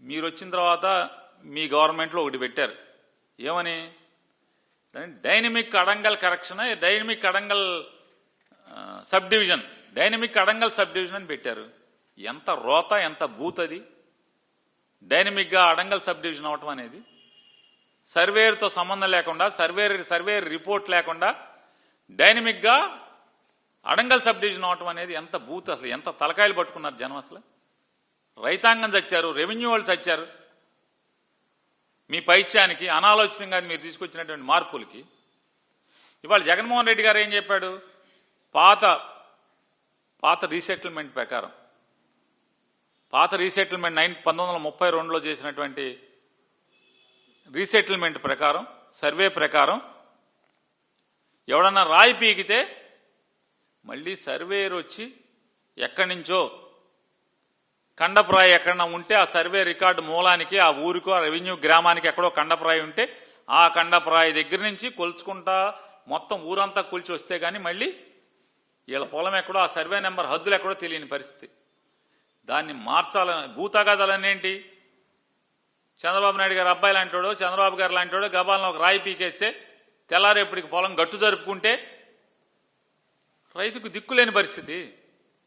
మీరు వచ్చిన తర్వాత మీ గవర్నమెంట్లో ఒకటి పెట్టారు. ఏమని? Dynamic adangal correction, dynamic adangal sub division, dynamic adangal sub division అని పెట్టారు. ఎంత రోత, ఎంత బూత్ అది! డైనమిక్గా అడంగల్ సబ్ డివిజన్ అవటం అనేది సర్వేర్తో సంబంధం లేకుండా, సర్వేర్ రిపోర్ట్ లేకుండా డైనమిక్గా అడంగల్ సబ్ డివిజన్ అవటం అనేది ఎంత బూత్! అసలు ఎంత తలకాయలు పట్టుకున్నారు జనం! అసలు రైతాంగం చచ్చారు, రెవెన్యూ వాళ్ళు చచ్చారు. మీ పైత్యానికి, అనాలోచితంగా మీరు తీసుకొచ్చినటువంటి మార్పులకి. ఇవాళ జగన్మోహన్ రెడ్డి గారు ఏం చెప్పాడు? పాత రీసెటిల్మెంట్ ప్రకారం, పాత రీసెటిల్మెంట్ 1932లో చేసినటువంటి రీసెటిల్మెంట్ ప్రకారం, సర్వే ప్రకారం ఎవడన్నా రాయి పీకితే మళ్ళీ సర్వేయర్ వచ్చి ఎక్కడి నుంచో కండప్రాయి ఎక్కడన్నా ఉంటే ఆ సర్వే రికార్డు మూలానికి, ఆ ఊరికో, ఆ రెవెన్యూ గ్రామానికి ఎక్కడో కండప్రాయి ఉంటే ఆ కండప్రాయి దగ్గర నుంచి కొలుచుకుంటా మొత్తం ఊరంతా కొలిచి వస్తే కానీ మళ్ళీ వీళ్ళ పొలం ఎక్కడో, ఆ సర్వే నెంబర్ హద్దులు ఎక్కడో తెలియని పరిస్థితి. దాన్ని మార్చాలని భూతగాదాలనేంటి? చంద్రబాబు నాయుడు గారు అబ్బాయి లాంటివాడో, చంద్రబాబు గారు లాంటివాడో గబాలను ఒక రాయి పీకేస్తే తెల్లారేపటికి పొలం గట్టు జరుపుకుంటే రైతుకు దిక్కులేని పరిస్థితి.